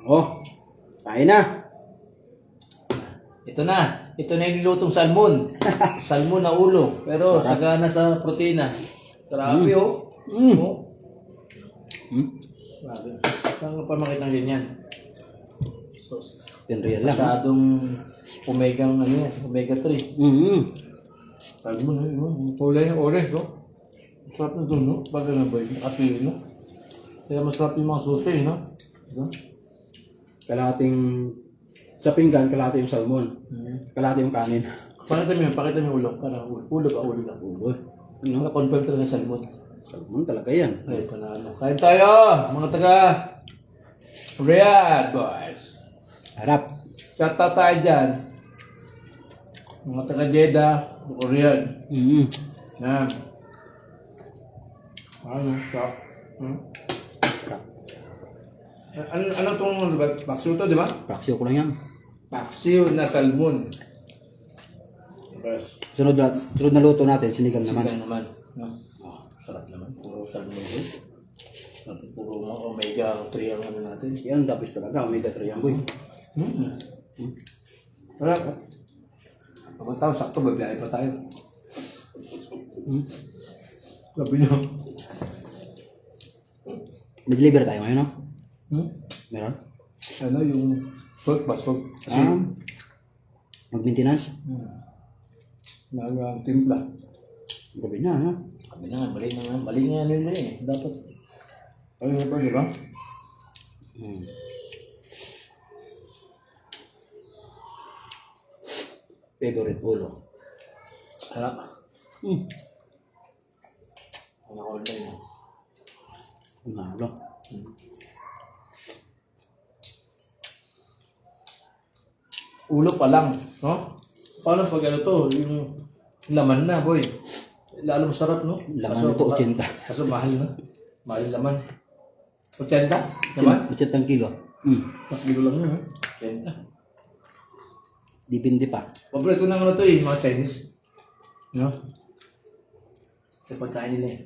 Oh, kain na. Ito na. Ito na yung nilutong salmon. Salmon na ulo. Pero Sarap. sagana sa protina. Grabe oh. Mm. Oh. Mm. Grabe. Saan ka pa makita ng ganyan? So, Tinreal lang. masyadong omega ano yan, omega 3. Mm. Salmon eh, no? Kulay ng orange, no? Masarap na doon, no? Baga na ba yung kapili, no? Kaya masarap yung mga susi, no? Diba? Kalahating sa pinggan, kalahati yung salmon. Kalahati yung kanin. Pakita mo yung ulo. Para ulo ba? Ulo lang. Uy, Ano? Confirm talaga yung salmon. salmon talaga yan. Ay, panalo. Kain tayo, mga taga Riyadh, boys. Harap. Shout out tayo dyan. Mga taga Jeddah, Riyadh. Mm. Yan. Ano? Stop. Sarap. Ano itong paksiw to, di ba? Paksiw ko lang yan. Paksiw na salmon. Yes. Sunod na luto natin, sinigang naman. Sinigang naman. No? Oh, sarap naman. Puro salmon din. Puro mga omega 3 ang ano natin. Yan ang tapos talaga, omega 3 yan, boy. Sarap. Pagod tayo, sakto, babiyahe pa tayo. Sabi niyo. Nag-deliver tayo ngayon, no? Meron? Ano yung salt ba? Salt. Kasi Mag-maintenance? ang timpla. Gabi na, ha? Sabi na nga, mali nga nila eh. Dapat. Ano nga ba, di ba? Hmm. Favorite ulo. Sarap. Ano ko online. Nalo. Ulo pa lang, no? Paano pag ano to, yung laman na, boy. Lalo masarap, no? Laman ito, 80. Kaso mahal na. Mahal yung laman. 80? Laman? 80 kilo. Hmm. 1 kilo lang yun, ha? 80. Dipindi pa. Paborito ng ano to eh, mga Chinese. No? Sa pagkain nila eh.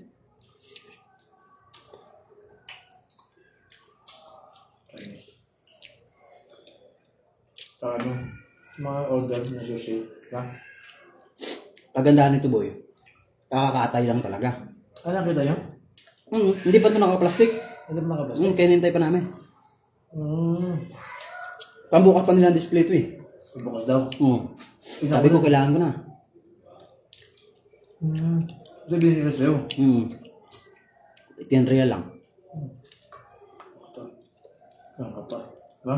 Ano? Mga order na sushi. Ha? Kagandahan nito, boy. Kakakatay lang talaga. Ah, nakita nyo? Hindi pa ito naka-plastic. Ano ba nakabas? Kaya nintay pa namin. Pambukas pa nila ang display ito eh. Bukas daw. Sabi ko, kailangan ko na. Sabihin nila sa'yo. Tinreal lang. Saan ka pa? Ha?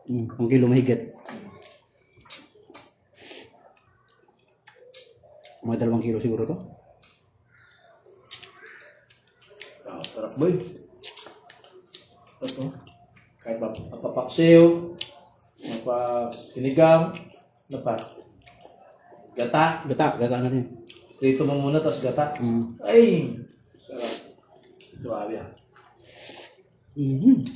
1 kilo mahigit. Mga 2 kilo siguro to. Ah, sarap boy. Ito. Kahit mapapaksiw, mapasinigang, gata. Gata natin. Prito mo muna, tapos gata. Mm. Ay! Sarap. Grabe ah. Ang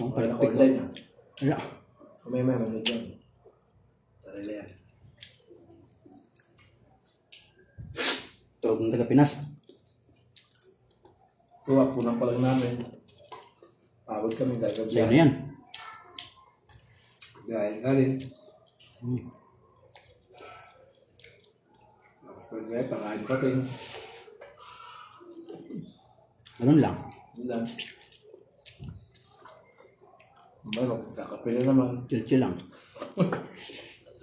Okay na palapik. online ah. Wala. May manood yan. Tarila yan. Tulog ng taga Pinas. Tuwa, punang pa lang namin. Pagod kami dahil kami Sa'yo na yan. Gaya ka rin. Pwede, pakain pa rin. Ganun lang. Yun lang. Ano, kakape na naman. Chill lang.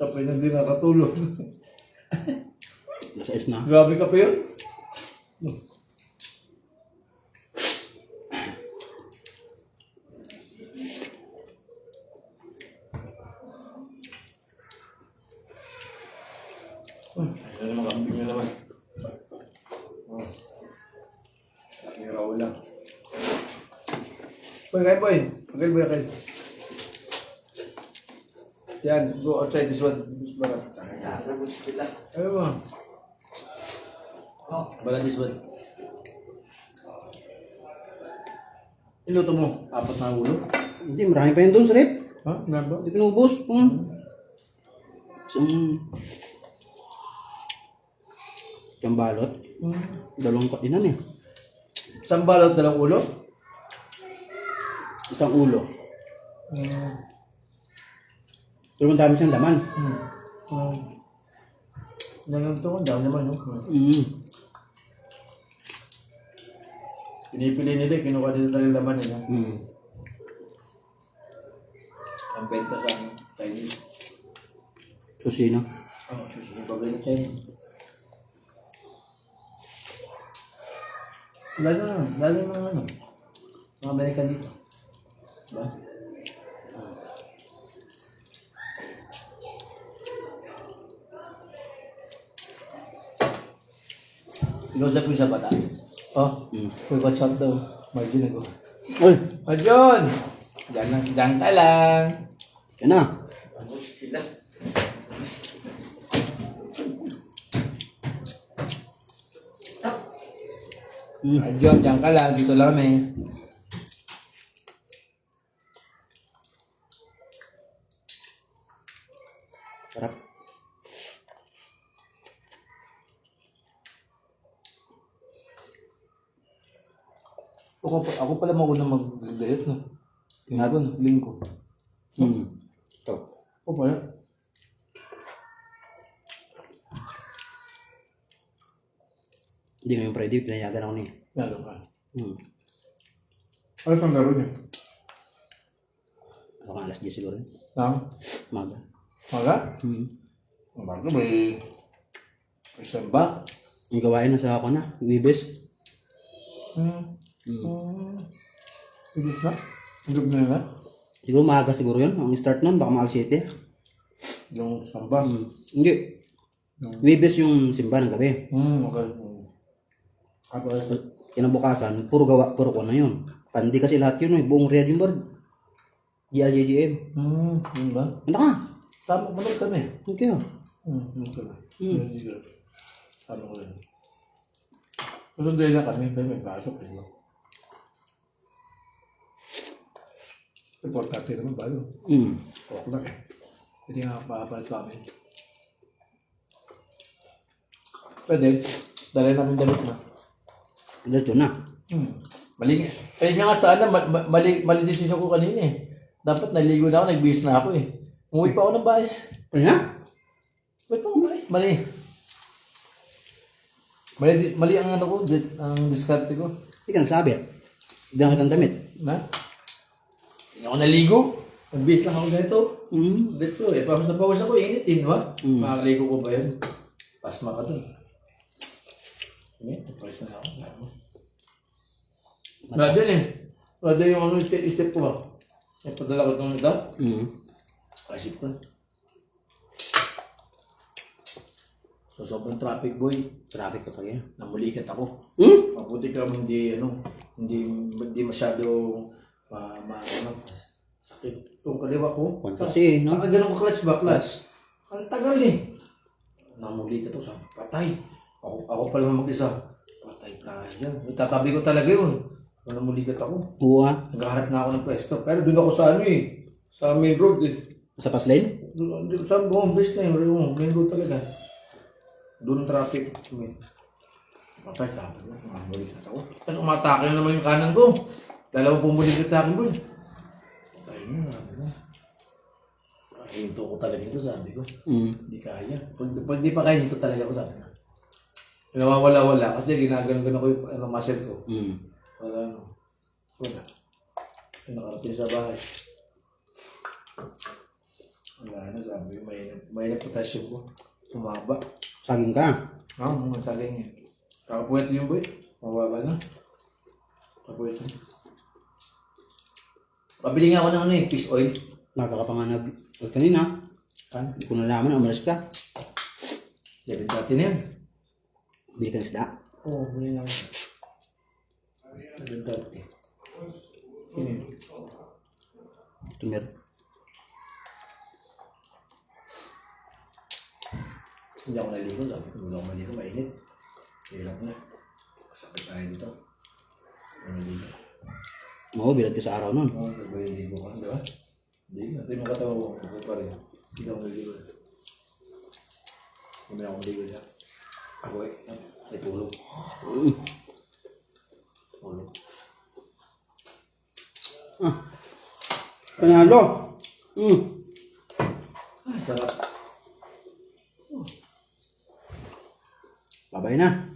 Kape na din nakatulog. Nasa is na. Grabe kape yun. Ayun naman, kambing nyo naman. Aking raw lang. Boy, kain boy. Okay, boy, kain. Yan, go outside this one. Ayun mo. Bala this one. Iluto mo, 4 na ulo. Hindi, marami pa yun doon sa rep. Ha? Nga ba? Hindi pinubos. Yung balot. 2 patinan eh. Isang balot na lang ulo? Isang ulo. Hmm. Pero ang dami siyang laman. Nalang ito, ang dami naman, no? Pinipili nila, kinuha nila talagang laman nila. Ang benta sa Chinese. Susino. Susunod pa ba yung Chinese? Lalo yung mga ano, mga American dito. Diba? Inosap ko sa bata. Uy, what's up daw? Margin ako. Uy! Marjon! Diyan ka lang. Yan na. Marjon, diyan ka lang. Dito lang eh. Sarap. Ako pala mauna mag-diet, no? Tingnan lingko. Ito. Ako pala. Hindi ngayong Friday, pinayagan ako niya. Lalo ka. Hmm. Ano pang laro niya? Ako nga alas 10 siguro yun. Maga. Maga? Maga may isang ba? Yung gawain na sa ako na, Wibes. Higit na? Higit na? Siguro maaga siguro yun. Ang start nun, baka maaga 7. Yung samba? Hindi. Wibes yung simba ng gabi. Okay. Tapos, kinabukasan, puro ko na yun. Pandi kasi lahat yun eh. Buong Riyadh yung board. GLJGM. Yun ba? Ano ka? Sama ko lang kami. Okay ah. Sama ko lang. Pero dahil na kami, pero may pasok eh. Importante naman ba yun? Okay lang eh. Hindi nga makapalit sa amin. Pwede, dali namin damit na. Dito na. Mali. Eh nga sana, mali decision ko kanina eh. Dapat naligo na ako, nagbihis na ako eh. Umuwi pa ako ng bahay. Ano na? Wait pa ako bahay. Mali ang ano ko, ang diskarte ko. Hindi ka nagsabi. Hindi na kitang damit. Na? Hindi ako naligo. Nagbihis lang ako ganito. Bet ko, pawas na pawas ako, init din, ba? Makakaligo ko ba yun? Pasma ka dun. Pawas na ako. Wala dyan eh. Wala dyan yung ano isip ko ba? May padala ko itong ito? Isip ko. So sobrang traffic boy. Traffic ka pa yan. Namulikat ako. Mabuti ka hindi masyado sakit. Itong kaliwa ko. Kasi, no? Ganun ka clutch ba? Clutch. Ang tagal eh. Namulikat ako sa patay. Ako pa lang mag-isa. Patay tayo. Itatabi ko talaga yun. Kung namulikat ako. Oo ah. Naghahanap na ako ng pwesto. Pero doon ako sa ano eh. Sa main road eh. Sa pass lane? Sa buong base na yun. Main road talaga. Doon traffic. Patay sabi ko. Namulikat ako. Tapos umatake na naman yung kanan ko. Dalawang pumulikat sa akin doon. Patay na. Sabi ko. Hinto ko talaga ito sabi ko. Hindi kaya. Pag di pa kaya, hinto talaga ako sabi ko. Nawawala-wala. Kasi ginaganon ko yung muscle ko. Wala. Nakarating sa bahay. Wala na sabi ko. May na potassium ko. Tumaba. Saging ka? Mga saging eh. Kakapuwet yung boy. Mawala na. Kakapuwet yun. Pabili nga ako ng ano eh. Fish oil. Naga ka pa nga kanina. Hindi ko nalaman, umalis ka. 7:30 na yan. Bili ka ng isda. Oo, bili na ako. 7:30. Sino yun? Tumer. Hindi ako naligo. Sabi ko, hindi ako maligo. Mainit. Hirap na. Sakit tayo dito. Naligo. Oo, bilad ka sa araw nun. Oo, naligo ka. Di ba? Hindi. Natin yung katawa ko. Ako pa rin. Hindi ako naligo. Hindi ako naligo niya. Ako eh. May tulog. Ulo. Ah. Panalo. Ay, sarap. Babay na.